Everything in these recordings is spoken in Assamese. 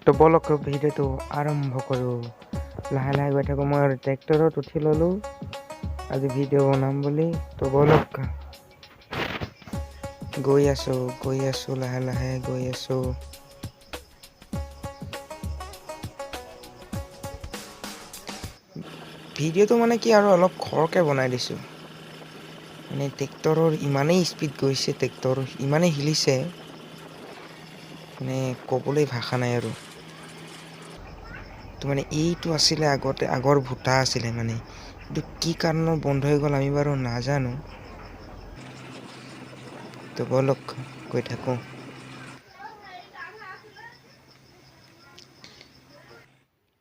তো বলক ভিডিঅ'টো আৰম্ভ কৰোঁ। লাহে লাহে গৈ থাকোঁ। মই ট্ৰেক্টৰত উঠি ল'লোঁ আজি ভিডিঅ' বনাম বুলি। তো বলক গৈ আছোঁ লাহে লাহে গৈ আছোঁ। ভিডিঅ'টো মানে কি আৰু অলপ খৰকৈ বনাই দিছোঁ। মানে ট্ৰেক্টৰৰ ইমানেই স্পীড গৈছে, ট্ৰেক্টৰ ইমানেই হিলিছে মানে ক'বলৈ ভাষা নাই আৰু। তো মানে এইটো আছিলে আগৰ ভুটা আছিলে মানে। কিন্তু কি কাৰণত বন্ধ হৈ গ'ল আমি বাৰু নাজানো। তো বলক গৈ থাকোঁ।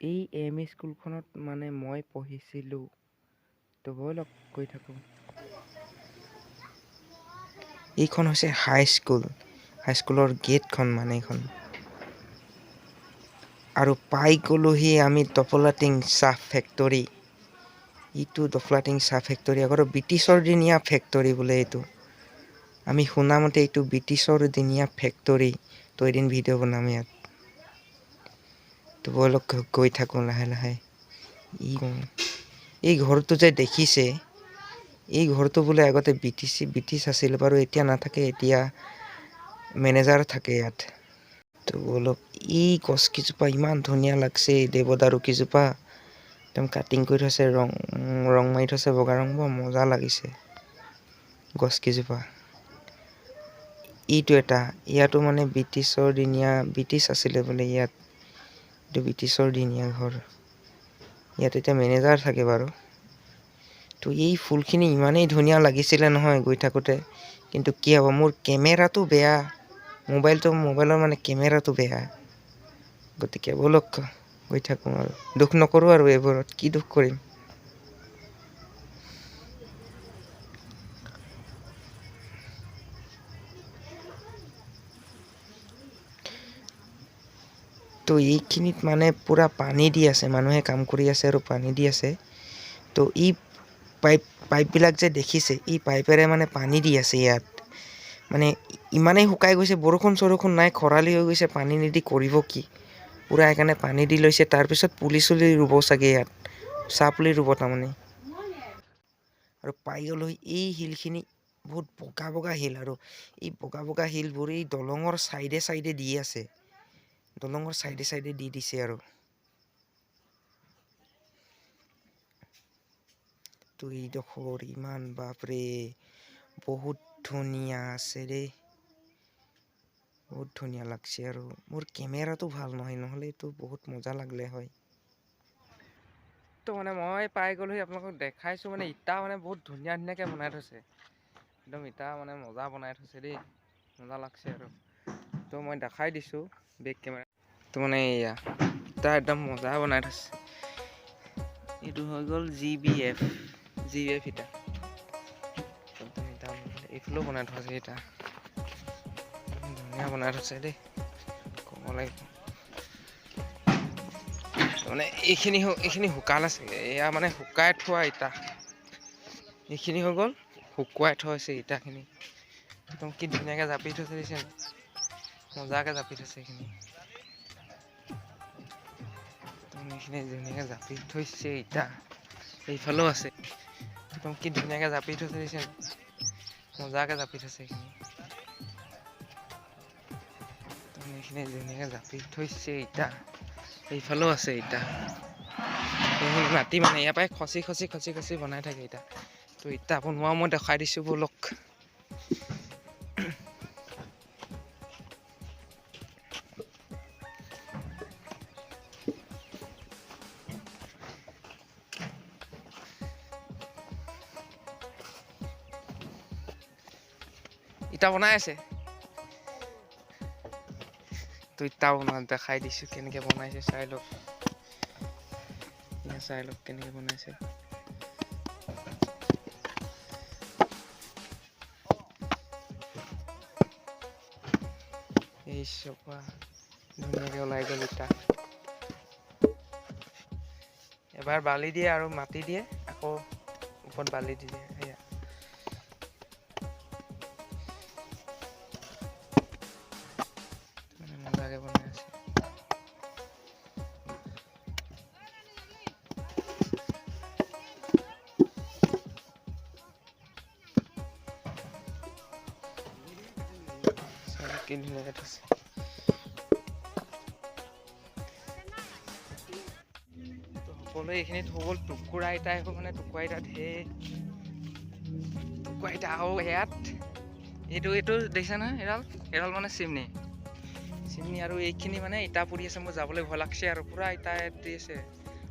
এই এম ই স্কুলখনত মানে মই পঢ়িছিলোঁ। তো বলক গৈ থাকোঁ। এইখন হৈছে হাইস্কুলৰ গেটখন মানে এইখন। আৰু পাই গ'লোহি আমি দফলাটিং চাহ ফেক্টৰী। এইটো দফলাটিং চাহ ফেক্টৰী আগতে ব্ৰিটিছৰ দিনীয়া ফেক্টৰী বোলে এইটো। আমি শুনামতে এইটো ব্ৰিটিছৰ দিনীয়া ফেক্টৰী। তো এদিন ভিডিঅ' বনাম ইয়াত। তো বলক গৈ থাকোঁ লাহে লাহে। এই ঘৰটো যে দেখিছে, এই ঘৰটো বোলে আগতে ব্ৰিটিছ আছিল বাৰু এতিয়া নাথাকে, এতিয়া মেনেজাৰ থাকে ইয়াত। তো বলক এই গছ কেইজোপা ইমান ধুনীয়া লাগছে, দেৱদাৰু কেইজোপা। একদম কাটিং কৰি থৈছে, ৰং মাৰি থৈছে বগা ৰং, বৰ মজা লাগিছে গছ কেইজোপা। এইটো এটা ইয়াতো মানে ব্ৰিটিছ আছিলে বোলে ইয়াত। এইটো ব্ৰিটিছৰ দিনীয়া ঘৰ। ইয়াত এতিয়া মেনেজাৰ থাকে বাৰু। তো এই ফুলখিনি ইমানেই ধুনীয়া লাগিছিলে নহয় গৈ থাকোঁতে। কিন্তু কি হ'ব, মোৰ কেমেৰাটো বেয়া। মোবাইলৰ মানে কেমেৰাটো বেয়া। গতিকে বলক গৈ থাকোঁ আৰু। দুখ নকৰোঁ আৰু এইবোৰত কি দুখ কৰিম। তো এইখিনিত মানে পূৰা পানী দি আছে, মানুহে কাম কৰি আছে আৰু পানী দি আছে। তো এই পাইপবিলাক যে দেখিছে, এই পাইপেৰে মানে পানী দি আছে ইয়াত। মানে ইমানেই শুকাই গৈছে, বৰষুণ নাই, খৰালি হৈ গৈছে, পানী নিদি কৰিব কি। পূৰা সেইকাৰণে পানী দি লৈছে, তাৰপিছত পুলি চুলি ৰুব চাগে ইয়াত। চাহ পুলি ৰুব তাৰমানে। আৰু পাই গ'লোহি এই শিলখিনি। বহুত বগা বগা শিল, আৰু এই বগা বগা শিলবোৰ এই দলঙৰ চাইডে চাইডে দি আছে। দলঙৰ চাইডে চাইডে দি দিছে আৰু। তো এইডোখৰ ইমান বাপৰে বহুত ধুনীয়া আছে দেই। বহুত ধুনীয়া লাগছে আৰু মোৰ কেমেৰাটো ভাল নহয়, নহ'লে এইটো বহুত মজা লাগিলে হয়। তো মানে মই পাই গ'লোহি, আপোনালোকক দেখাইছোঁ মানে ইটা মানে বহুত ধুনীয়াকৈ বনাই থৈছে। একদম ইটা মানে মজা বনাই থৈছে দেই, মজা লাগছে আৰু। তো মই দেখাই দিছোঁ বেক কেমেৰা। তো মানে এয়া ইটা একদম মজা বনাই থৈছে। এইটো হৈ গ'ল GBF ইটা। এইফালেও বনাই থোৱা আছে ইটা। ধুনীয়া বনাই থৈছে দেই, ক'ব লাগিব। মানে এইখিনি শুকালে চাগে, এয়া মানে শুকাই থোৱা ইটা। এইখিনি হৈ গ'ল শুকুৱাই থৈছে ইটাখিনি। একদম কি ধুনীয়াকৈ জাপি থৈছে দেখিছেনে, মজাকৈ জাপি থৈছে এইখিনি। এইখিনি ধুনীয়াকৈ জাপি থৈছে ইটা। এইফালেও আছে, একদম কি ধুনীয়াকৈ জাপি থৈছে দেখিছেনে, মজাকৈ জাপি থৈছে এইখিনি। এইখিনি ধুনীয়াকৈ জাপি থৈছে ইটা। এইফালেও আছে ইটা। এইখিনি মাটি মানে ইয়াৰ পৰাই খচি বনাই থাকে ইটা। তো ইটা বনোৱাও মই দেখাই দিছোঁ বলক। ইটা বনাই আছে। তো ইটা বনোৱা দেখাই দিছোঁ, কেনেকৈ বনাইছে চাই লওক। চাই লওক কেনেকৈ বনাইছে। এই চোপা ধুনীয়াকৈ ওলাই গ'ল ইটা। এবাৰ বালি দিয়ে আৰু মাটি দিয়ে, আকৌ ওপৰত বালি দি দিয়ে, সেয়া। মজাকৈ বনাই আছে। মুস্কিল হৈ গৈছে। সকলোৱে এইখিনিত হৈ গ'ল টুকুৰা ইটাই হ'ল মানে টুকুৰা ইটা ঢেৰ টুকুৰা ইটা আৰু ইয়াত এইটো দেখিছা নহয় এডাল মানে চিমনি আৰু এইখিনি মানে ইটা পৰি আছে। মোৰ যাবলৈ ভয় লাগছে আৰু পুৰা ইটা ইয়াত দি আছে,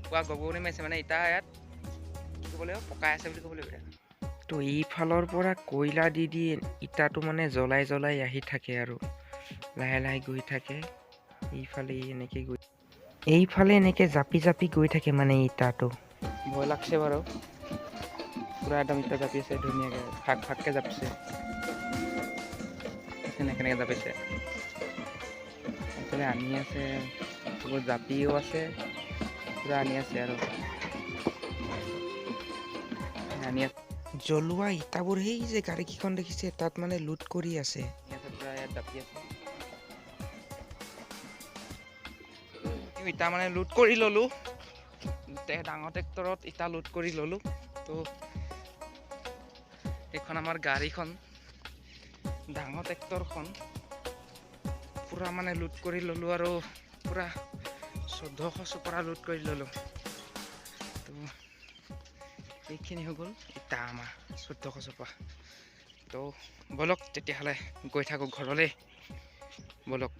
পুৰা গবৰণি মাৰিছে মানে ইটা ইয়াত কি ক'ব লাগিব পকাই আছে বুলি ক'ব লাগিব। তো এইফালৰ পৰা কয়লা দি ইটাটো মানে জ্বলাই আহি থাকে আৰু লাহে লাহে গৈ থাকে। এইফালে এনেকে জাপি গৈ থাকে মানে ইটাটো। ভয় লাগছে বাৰু, পুৰা একদম ইটা জাপি আছে ধুনীয়াকে ফাককে জাপিছে। কেনেকে জাপিছে এইফালে আনি আছে, জাপিও আছে, পুৰা আনি আছে আৰু জ্বলোৱা ইটাবোৰ সেই যে গাড়ীকেইখন দেখিছে তাত মানে লোড কৰি আছে। পুৰা ইয়াত জাপি আছে। ইটা মানে লোড কৰি ললো, ডাঙৰ ট্ৰেক্টৰত ইটা লোড কৰি ললো। তো এইখন আমাৰ গাড়ীখন, ডাঙৰ ট্ৰেক্টৰখন পুৰা মানে লোড কৰি ললো আৰু পুৰা 1400 চপৰা লোড কৰি ললো। তো এইখিনি হৈ গ'ল ইটা আমাৰ 1400 চপৰা। তো বলক তেতিয়াহ'লে গৈ থাকো ঘৰলৈ, বলক।